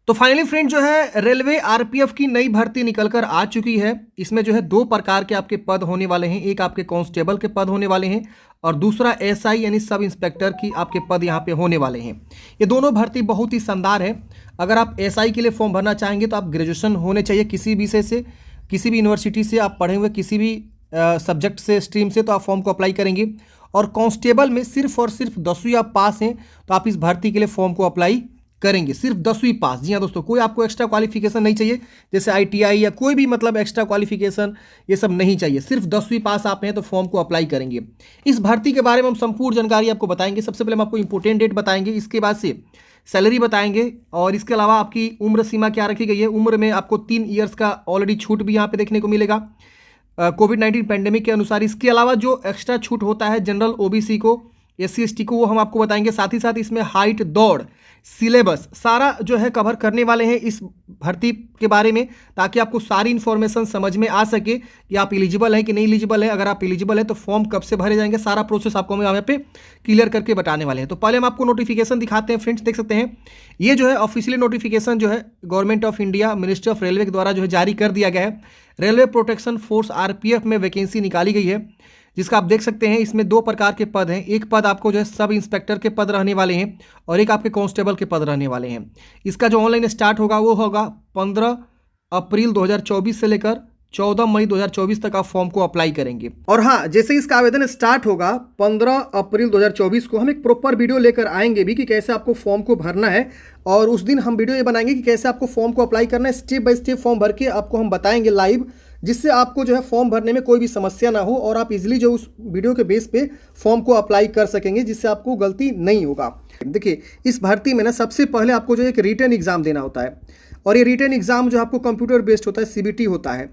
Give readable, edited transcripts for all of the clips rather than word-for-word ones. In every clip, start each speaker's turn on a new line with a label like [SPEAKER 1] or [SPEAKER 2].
[SPEAKER 1] तो finally friend जो है रेलवे आरपीएफ की नई भर्ती निकलकर आ चुकी है। इसमें जो है दो प्रकार के आपके पद होने वाले हैं, एक आपके कांस्टेबल के पद होने वाले हैं और दूसरा एसआई यानी सब इंस्पेक्टर की आपके पद यहाँ पे होने वाले हैं। ये दोनों भर्ती बहुत ही शानदार है। अगर आप एसआई के लिए फॉर्म भरना चाहेंगे तो आप ग्रेजुएशन होने चाहिए किसी विषय से, किसी भी यूनिवर्सिटी से आप पढ़े हुए किसी भी सब्जेक्ट से, स्ट्रीम से, तो आप फॉर्म को अप्लाई करेंगे। और कांस्टेबल में सिर्फ और सिर्फ 10वीं आप पास हैं तो आप इस भर्ती के लिए फॉर्म को अप्लाई करेंगे। सिर्फ 10वीं पास। जी हाँ दोस्तों, कोई आपको एक्स्ट्रा क्वालिफिकेशन नहीं चाहिए, जैसे आईटीआई या कोई भी मतलब एक्स्ट्रा क्वालिफिकेशन ये सब नहीं चाहिए। सिर्फ 10वीं पास आप हैं तो फॉर्म को अप्लाई करेंगे। इस भर्ती के बारे में हम संपूर्ण जानकारी आपको बताएंगे। सबसे पहले हम आपको इंपोर्टेंट डेट बताएंगे, इसके बाद से सैलरी बताएंगे और इसके अलावा आपकी उम्र सीमा क्या रखी गई है। उम्र में आपको 3 ईयर्स का ऑलरेडी छूट भी यहाँ पे देखने को मिलेगा कोविड-19 पैंडेमिक के अनुसार। इसके अलावा जो एक्स्ट्रा छूट होता है जनरल ओबीसी को, एससी एसटी को, वो हम आपको बताएंगे। साथ ही साथ इसमें हाइट, दौड़, सिलेबस सारा जो है कवर करने वाले हैं इस भर्ती के बारे में, ताकि आपको सारी इन्फॉर्मेशन समझ में आ सके कि आप एलिजिबल हैं कि नहीं एलिजिबल है। अगर आप एलिजिबल हैं तो फॉर्म कब से भरे जाएंगे, सारा प्रोसेस आपको हम यहाँ पे क्लियर करके बताने वाले हैं। तो पहले हम आपको नोटिफिकेशन दिखाते हैं फ्रेंड्स, देख सकते हैं ये जो है ऑफिशियली नोटिफिकेशन जो है government of India, ministry of railway के द्वारा जो है जारी कर दिया गया है। रेलवे प्रोटेक्शन फोर्स आरपीएफ में वैकेंसी निकाली गई है, जिसका आप देख सकते हैं इसमें 2 प्रकार के पद हैं। एक पद आपको जो है सब इंस्पेक्टर के पद रहने वाले हैं और एक आपके कांस्टेबल के पद रहने वाले हैं। इसका जो ऑनलाइन स्टार्ट होगा वो होगा 15 अप्रैल 2024 से लेकर 14 मई 2024 तक आप फॉर्म को अप्लाई करेंगे। और हाँ, जैसे इसका आवेदन स्टार्ट होगा 15 अप्रैल 2024 को हम एक प्रॉपर वीडियो लेकर आएंगे भी कि कैसे आपको फॉर्म को भरना है। और उस दिन हम वीडियो ये बनाएंगे कि कैसे आपको फॉर्म को अप्लाई करना है। स्टेप बाय स्टेप फॉर्म भर के आपको हम बताएंगे लाइव, जिससे आपको जो है फॉर्म भरने में कोई भी समस्या ना हो और आप इजीली जो उस वीडियो के बेस पे फॉर्म को अप्लाई कर सकेंगे, जिससे आपको गलती नहीं होगा। देखिए, इस भर्ती में ना सबसे पहले आपको जो एक रिटन एग्जाम देना होता है और ये रिटन एग्जाम जो आपको कंप्यूटर बेस्ड होता है, सीबीटी होता है।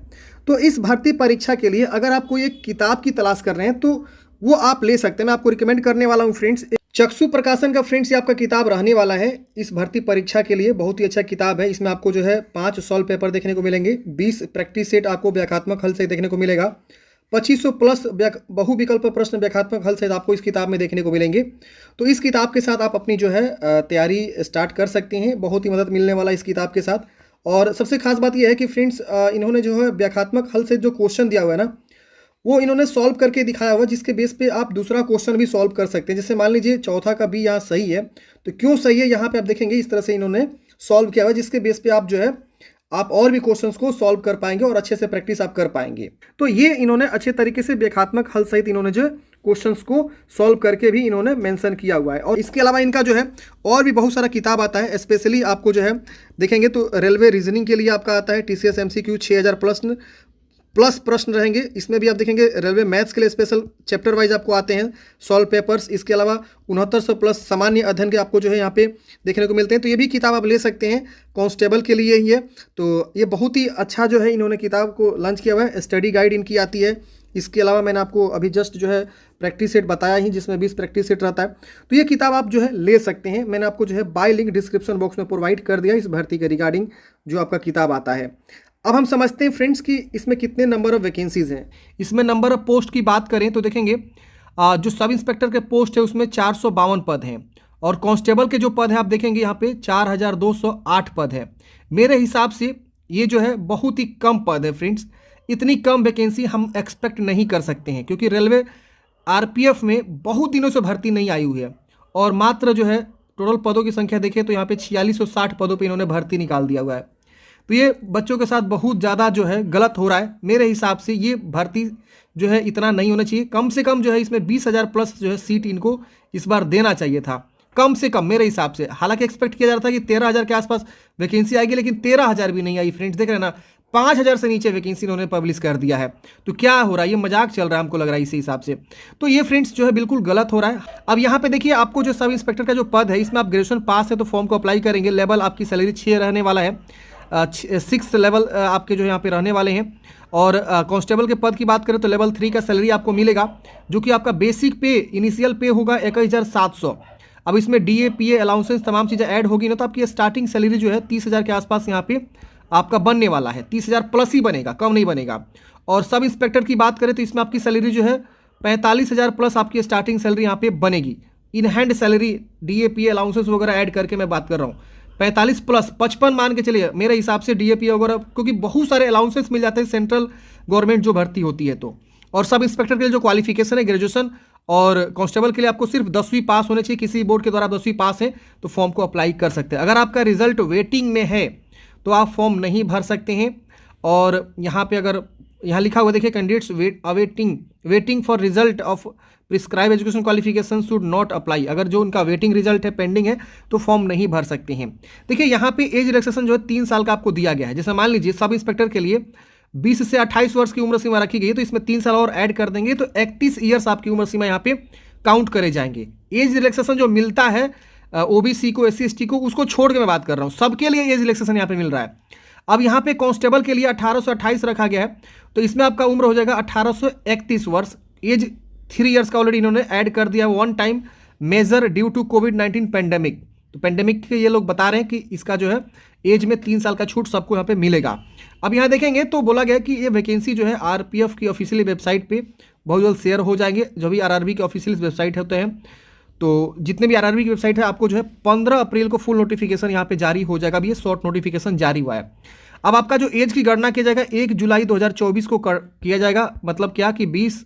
[SPEAKER 1] तो इस भर्ती परीक्षा के लिए अगर आप कोई एक किताब की तलाश कर रहे हैं तो वो आप ले सकते हैं। मैं आपको रिकमेंड करने वाला हूँ फ्रेंड्स, चक्षु प्रकाशन का फ्रेंड्स ये आपका किताब रहने वाला है इस भर्ती परीक्षा के लिए। बहुत ही अच्छा किताब है। इसमें आपको जो है 5 सॉल्व पेपर देखने को मिलेंगे, 20 प्रैक्टिस सेट आपको व्याख्यात्मक हल से देखने को मिलेगा, 2500 प्लस बहुविकल्प प्रश्न व्याख्यात्मक हल से आपको इस किताब में देखने को मिलेंगे। तो इस किताब के साथ आप अपनी जो है तैयारी स्टार्ट कर सकते हैं। बहुत ही मदद मिलने वाला इस किताब के साथ। और सबसे खास बात यह है कि फ्रेंड्स इन्होंने जो है व्याख्यात्मक हल से जो क्वेश्चन दिया हुआ है ना, वो इन्होंने सॉल्व करके दिखाया हुआ, जिसके बेस पे आप दूसरा क्वेश्चन भी सॉल्व कर सकते हैं। जैसे मान लीजिए चौथा का बी यहाँ सही है, तो क्यों सही है यहाँ पे आप देखेंगे इस तरह से इन्होंने सॉल्व किया हुआ, जिसके बेस पे आप जो है आप और भी क्वेश्चंस को सॉल्व कर पाएंगे और अच्छे से प्रैक्टिस आप कर पाएंगे। तो ये इन्होंने अच्छे तरीके से व्याख्यात्मक हल सहित इन्होंने जो क्वेश्चंस को सॉल्व करके भी इन्होंने मेंशन किया हुआ है। और इसके अलावा इनका जो है और भी बहुत सारा किताब आता है। स्पेशली आपको जो है देखेंगे तो रेलवे रीजनिंग के लिए आपका आता है टीसीएस एमसीक्यू 6000 प्लस प्रश्न रहेंगे। इसमें भी आप देखेंगे रेलवे मैथ्स के लिए स्पेशल चैप्टर वाइज आपको आते हैं सॉल्व पेपर्स। इसके अलावा 6900 प्लस सामान्य अध्ययन के आपको जो है यहाँ पे देखने को मिलते हैं। तो ये भी किताब आप ले सकते हैं, कांस्टेबल के लिए ही है। तो ये बहुत ही अच्छा जो है इन्होंने किताब को लॉन्च किया हुआ है। स्टडी गाइड इनकी आती है। इसके अलावा मैंने आपको अभी जस्ट जो है प्रैक्टिस सेट बताया ही, जिसमें 20 प्रैक्टिस सेट रहता है। तो ये किताब आप जो है ले सकते हैं। मैंने आपको जो है बाय लिंक डिस्क्रिप्शन बॉक्स में प्रोवाइड कर दिया इस भर्ती के रिगार्डिंग जो आपका किताब आता है। अब हम समझते हैं फ्रेंड्स कि इसमें कितने नंबर ऑफ वैकेंसीज हैं। इसमें नंबर ऑफ पोस्ट की बात करें तो देखेंगे जो सब इंस्पेक्टर के पोस्ट है उसमें 452 पद हैं और कांस्टेबल के जो पद है आप देखेंगे यहाँ पे 4208 पद है। मेरे हिसाब से ये जो है बहुत ही कम पद है फ्रेंड्स। इतनी कम वैकेंसी हम एक्सपेक्ट नहीं कर सकते हैं, क्योंकि रेलवे आरपीएफ में बहुत दिनों से भर्ती नहीं आई हुई है और मात्र जो है टोटल पदों की संख्या देखें तो यहाँ पे 4660 पदों पे इन्होंने भर्ती निकाल दिया हुआ है। तो ये बच्चों के साथ बहुत ज़्यादा जो है गलत हो रहा है। मेरे हिसाब से ये भर्ती जो है इतना नहीं होना चाहिए। कम से कम जो है इसमें 20,000 प्लस जो है सीट इनको इस बार देना चाहिए था, कम से कम मेरे हिसाब से। हालांकि एक्सपेक्ट किया जा रहा था कि 13,000 के आसपास वैकेंसी आएगी, लेकिन 13,000 भी नहीं आई फ्रेंड्स। देख रहे हैं ना, 5,000 से नीचे वैकेंसी इन्होंने पब्लिश कर दिया है। तो क्या हो रहा है, ये मजाक चल रहा है हमको लग रहा है इसी हिसाब से। तो ये फ्रेंड्स जो है बिल्कुल गलत हो रहा है। अब यहाँ पे देखिए आपको जो सब इंस्पेक्टर का जो पद है इसमें आप ग्रेजुएशन पास है तो फॉर्म को अप्लाई करेंगे। लेवल आपकी सैलरी 6 रहने वाला है, 6 लेवल आपके जो यहाँ पे रहने वाले हैं। और कांस्टेबल के पद की बात करें तो लेवल 3 का सैलरी आपको मिलेगा, जो कि आपका बेसिक पे इनिशियल पे होगा 21,700। अब इसमें डीए पीए अलाउंसेंस तमाम चीज़ें ऐड होगी ना, तो आपकी स्टार्टिंग सैलरी जो है 30,000 के आसपास यहाँ पे आपका बनने वाला है। 30,000 प्लस ही बनेगा, कम नहीं बनेगा। और सब इंस्पेक्टर की बात करें तो इसमें आपकी सैलरी जो है 45,000 प्लस आपकी स्टार्टिंग सैलरी यहाँ पे बनेगी। In hand salary DA PA allowances वगैरह ऐड करके मैं बात कर रहा हूँ। 45 प्लस 55 मान के चलिए मेरे हिसाब से डीएपी वगैरह, क्योंकि बहुत सारे अलाउंसेस मिल जाते हैं सेंट्रल गवर्नमेंट जो भर्ती होती है तो। और सब इंस्पेक्टर के लिए जो क्वालिफिकेशन है ग्रेजुएशन, और कांस्टेबल के लिए आपको सिर्फ 10वीं पास होने चाहिए, किसी बोर्ड के द्वारा आप 10वीं पास है तो फॉर्म को अप्लाई कर सकते हैं। अगर आपका रिजल्ट वेटिंग में है तो आप फॉर्म नहीं भर सकते हैं। और यहाँ पे अगर यहाँ लिखा हुआ देखिए candidates waiting for result of prescribe education qualification should not apply. अगर जो उनका वेटिंग रिजल्ट है पेंडिंग है तो फॉर्म नहीं भर सकते हैं। देखिए यहाँ पे एज रिलैक्सेशन जो है 3 साल का आपको दिया गया है। जैसे मान लीजिए सब इंस्पेक्टर के लिए 20 से 28 वर्ष की उम्र सीमा रखी गई है, तो इसमें 3 साल और ऐड कर देंगे तो 31 ईयर्स आपकी उम्र सीमा यहाँ पे काउंट करे जाएंगे। एज रिलैक्सेशन जो मिलता है ओबीसी को, SC ST को, उसको छोड़ के मैं बात कर रहा हूँ, सबके लिए एज रिलैक्सेशन यहाँ पे मिल रहा है। अब यहाँ पे कांस्टेबल के लिए 18 से 28 रखा गया है, तो इसमें आपका उम्र हो जाएगा 18 से 31 वर्ष। एज 3 ईयर्स का ऑलरेडी इन्होंने ऐड कर दिया, one time major due to कोविड-19 पेंडेमिक। तो पेंडेमिक के ये लोग बता रहे हैं कि इसका जो है एज में 3 साल का छूट सबको यहाँ पे मिलेगा। अब यहाँ देखेंगे तो बोला गया कि ये वैकेंसी जो है आरपीएफ की ऑफिशियली वेबसाइट पे बहुत जल्द शेयर हो जाएंगे। जो भी आरआरबी के ऑफिशियल वेबसाइट होते हैं, तो जितने भी आरआरबी की वेबसाइट है आपको जो है 15 अप्रैल को फुल नोटिफिकेशन यहाँ पे जारी हो जाएगा। अभी ये शॉर्ट नोटिफिकेशन जारी हुआ है। अब आपका जो एज की गणना किया जाएगा 1 जुलाई 2024 को किया जाएगा। मतलब क्या कि 20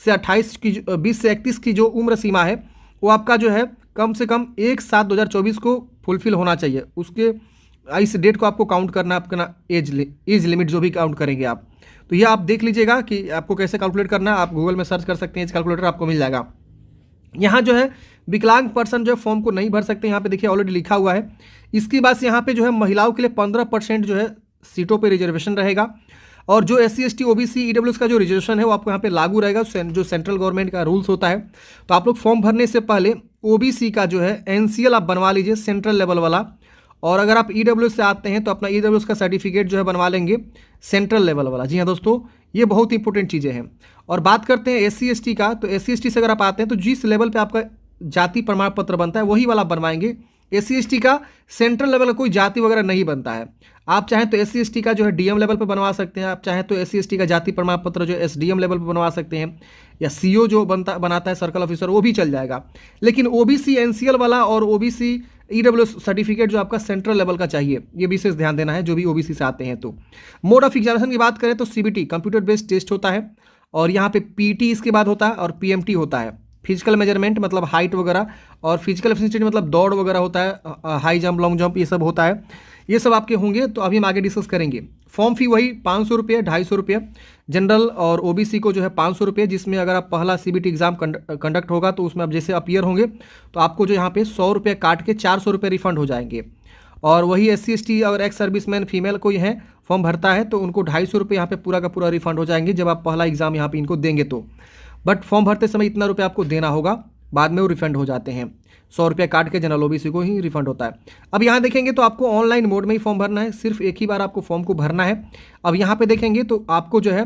[SPEAKER 1] से 31 की जो उम्र सीमा है वो आपका जो है कम से कम 1/7/2024 को फुलफिल होना चाहिए। उसके इस डेट को आपको काउंट करना है, आपका एज लिमिट जो भी काउंट करेंगे आप। तो ये आप देख लीजिएगा कि आपको कैसे कैलकुलेट करना है। आप गूगल में सर्च कर सकते हैं, एज कैलकुलेटर आपको मिल जाएगा। यहाँ जो है विकलांग पर्सन जो है फॉर्म को नहीं भर सकते, यहाँ पे देखिए ऑलरेडी लिखा हुआ है। इसके बाद यहाँ पे जो है महिलाओं के लिए 15% जो है सीटों पे रिजर्वेशन रहेगा। और जो SC ST OBC EWS का जो रिजर्वेशन है वो आपको यहाँ पे लागू रहेगा, जो सेंट्रल गवर्नमेंट का रूल्स होता है। तो आप लोग फॉर्म भरने से पहले OBC का जो है NCL आप बनवा लीजिए सेंट्रल लेवल वाला। और अगर आप EWS से आते हैं तो अपना EWS का सर्टिफिकेट जो है बनवा लेंगे सेंट्रल लेवल वाला। जी हाँ दोस्तों, ये बहुत इंपॉर्टेंट चीज़ें हैं। और बात करते हैं SC ST का, तो SC ST से अगर आप आते हैं तो जिस लेवल पे आपका जाति प्रमाण पत्र बनता है वही वाला आप बनवाएंगे। SC ST का सेंट्रल लेवल का कोई जाति वगैरह नहीं बनता है। आप चाहें तो SC ST का जो है DM लेवल पे बनवा सकते हैं, आप चाहें तो SC ST का जाति प्रमाण पत्र जो SDM लेवल पे बनवा सकते हैं, या CO जो बनाता है सर्कल ऑफिसर वो भी चल जाएगा। लेकिन OBC NCL वाला और OBC EWS सर्टिफिकेट जो आपका सेंट्रल लेवल का चाहिए, ये विशेष ध्यान देना है जो भी OBC से आते हैं। तो मोड ऑफ एग्जामिनेशन की बात करें तो CBT कंप्यूटर बेस्ड टेस्ट होता है, और यहाँ पे PT इसके बाद होता है, और PMT होता है फिजिकल मेजरमेंट मतलब हाइट वगैरह, और फिजिकल एफिशिएंसी मतलब दौड़ वगैरह होता है, हाई जंप लॉन्ग जंप ये सब होता है। ये सब आपके होंगे, तो अभी हम आगे डिस्कस करेंगे। फॉर्म फी वही 500 रुपये, 250 रुपये। जनरल और OBC को जो है 500 रुपये, जिसमें अगर आप पहला CBT एग्जाम कंडक्ट होगा तो उसमें आप जैसे अपीयर होंगे तो आपको जो यहाँ पे 100 रुपये काट के 400 रुपये रिफंड हो जाएंगे। और वही SC ST और एक्स सर्विसमैन फीमेल कोई है फॉर्म भरता है तो उनको 250 रुपये यहाँ पे पूरा का पूरा रिफंड हो जाएंगे जब आप पहला एग्जाम यहाँ पे इनको देंगे तो। बट फॉर्म भरते समय इतना रुपये आपको देना होगा, बाद में वो रिफंड हो जाते हैं। 100 रुपये काट के जनरल OBC को ही रिफंड होता है। अब यहाँ देखेंगे तो आपको ऑनलाइन मोड में ही फॉर्म भरना है, सिर्फ एक ही बार आपको फॉर्म को भरना है। अब यहाँ पे देखेंगे तो आपको जो है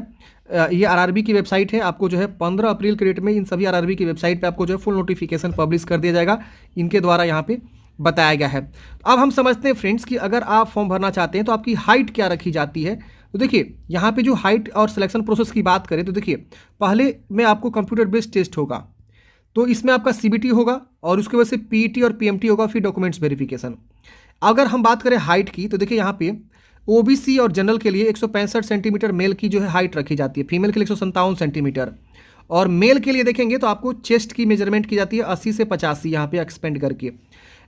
[SPEAKER 1] ये आरआरबी की वेबसाइट है, आपको जो है 15 अप्रैल के डेट में इन सभी आरआरबी की वेबसाइट पे आपको जो है फुल नोटिफिकेशन पब्लिश कर दिया जाएगा, इनके द्वारा यहाँ पे बताया गया है। अब हम समझते हैं फ्रेंड्स कि अगर आप फॉर्म भरना चाहते हैं तो आपकी हाइट क्या रखी जाती है। तो देखिए यहाँ पे जो हाइट और सिलेक्शन प्रोसेस की बात करें तो देखिए पहले में आपको कंप्यूटर बेस्ड टेस्ट होगा, तो इसमें आपका CBT होगा और उसके वजह से PET और PMT होगा, फिर डॉक्यूमेंट्स वेरिफिकेशन। अगर हम बात करें हाइट की तो देखिए यहाँ पे OBC और जनरल के लिए 165 सेंटीमीटर मेल की जो है हाइट रखी जाती है, फीमेल के लिए 157 सेंटीमीटर, और मेल के लिए देखेंगे तो आपको चेस्ट की मेजरमेंट की जाती है 80 से 85 यहाँ पे एक्सपेंड करके।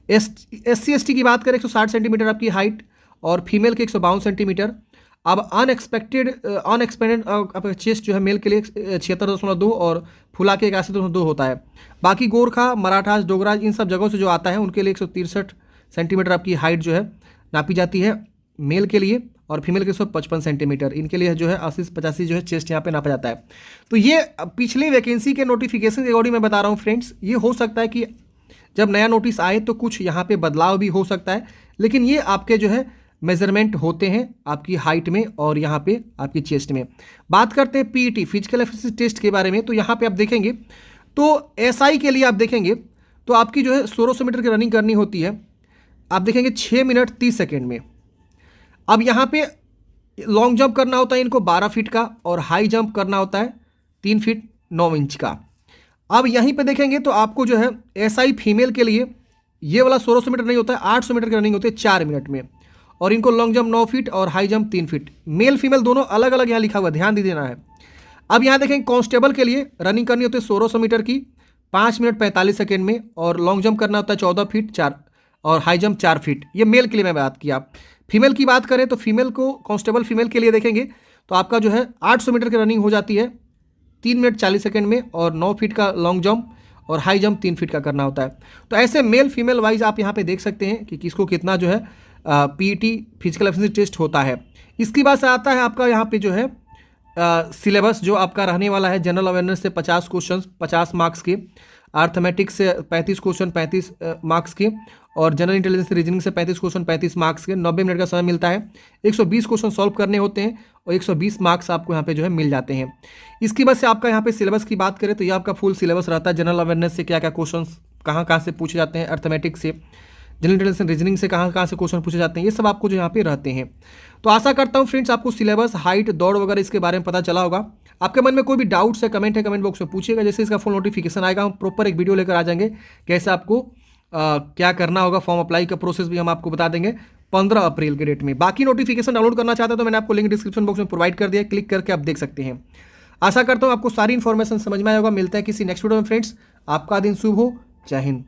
[SPEAKER 1] SC ST की बात करें 160 सेंटीमीटर आपकी हाइट, और फीमेल के 152 सेंटीमीटर। अब अनएक्सपेक्टेड आपका चेस्ट जो है मेल के लिए 76.2 और फुला के 81.2 होता है। बाकी गोरखा, मराठास, डोगरा इन सब जगहों से जो आता है उनके लिए 163 सेंटीमीटर आपकी हाइट जो है नापी जाती है मेल के लिए, और फीमेल के 155 सेंटीमीटर, इनके लिए जो है 80 से 85 जो है चेस्ट यहाँ पे नापा जाता है। तो ये पिछली वैकेंसी के नोटिफिकेशन के अकॉर्डिंग मैं बता रहा हूँ फ्रेंड्स। ये हो सकता है कि जब नया नोटिस आए तो कुछ यहाँ पे बदलाव भी हो सकता है, लेकिन ये आपके जो है मेजरमेंट होते हैं आपकी हाइट में और यहाँ पे आपकी चेस्ट में। बात करते हैं PET फिजिकल एफिशिएंसी टेस्ट के बारे में, तो यहाँ पे आप देखेंगे तो SI के लिए आप देखेंगे तो आपकी जो है 1600 मीटर की रनिंग करनी होती है, आप देखेंगे 6 मिनट 30 सेकेंड में। अब यहाँ पे लॉन्ग जंप करना होता है इनको 12 फीट का, और हाई जंप करना होता है 3 फीट 9 इंच का। अब यहीं पे देखेंगे तो आपको जो है SI फीमेल के लिए ये वाला 1600 मीटर नहीं होता है, 800 मीटर की रनिंग होती है 4 मिनट में। और इनको लॉन्ग जंप 9 फीट और high jump 3 feet. Male female दोनों अलग अलग यहाँ लिखा हुआ है, ध्यान दे देना है। अब यहाँ देखें कांस्टेबल के लिए रनिंग करनी होती है 1600 मीटर की 5 मिनट 45 सेकेंड में, और लॉन्ग जंप करना होता है 14 फीट 4 और हाई जंप 4 फीट। ये मेल के लिए मैं बात किया। फीमेल की बात करें तो फीमेल को कांस्टेबल फीमेल के लिए देखेंगे तो आपका जो है 800 मीटर की रनिंग हो जाती है 3 मिनट 40 सेकेंड में, और 9 फीट का लॉन्ग जंप और हाई जंप 3 फीट का करना होता है। तो ऐसे मेल फीमेल वाइज आप यहाँ पे देख सकते हैं कि किसको कितना जो है पीईटी फिजिकल एफिशिएंसी टेस्ट होता है। इसके बाद से आता है आपका यहाँ पे जो है सिलेबस जो आपका रहने वाला है। जनरल अवेयरनेस से 50 क्वेश्चन 50 मार्क्स के, अर्थमेटिक्स से 35 क्वेश्चन 35 मार्क्स के, और जनरल इंटेलिजेंस रीजनिंग से 35 क्वेश्चन 35 मार्क्स के। 90 मिनट का समय मिलता है, 120 क्वेश्चन सॉल्व करने होते हैं और 120 मार्क्स आपको यहाँ पे जो है मिल जाते हैं। इसकी वजह से आपका यहाँ पे सिलेबस की बात करें तो ये आपका फुल सिलेबस रहता है। जनरल अवेयरनेस से क्या क्या क्वेश्चन कहाँ से पूछे जाते हैं, अर्थमेटिक्स से, जनरल इंटेलिजेंस रीजनिंग से कहाँ से क्वेश्चन पूछे जाते हैं, ये सब आपको जो यहाँ पे रहते हैं। तो आशा करता हूँ फ्रेंड्स आपको सिलेबस, हाइट, दौड़ वगैरह इसके बारे में पता चला होगा। आपके मन में कोई भी डाउट्स है कमेंट बॉक्स में पूछिएगा। जैसे इसका फुल नोटिफिकेशन आएगा हम प्रॉपर एक वीडियो लेकर आ जाएंगे कैसे आपको क्या करना होगा। फॉर्म अप्लाई का प्रोसेस भी हम आपको बता देंगे 15 अप्रैल के डेट में। बाकी नोटिफिकेशन डाउनलोड करना चाहते हैं तो मैंने आपको लिंक डिस्क्रिप्शन बॉक्स में प्रोवाइड कर दिया, क्लिक करके आप देख सकते हैं। आशा करता हूँ आपको सारी इन्फॉर्मेशन समझ में आया होगा। मिलता है किसी नेक्स्ट वीडियो में फ्रेंड्स, आपका दिन शुभ हो। जय हिंद।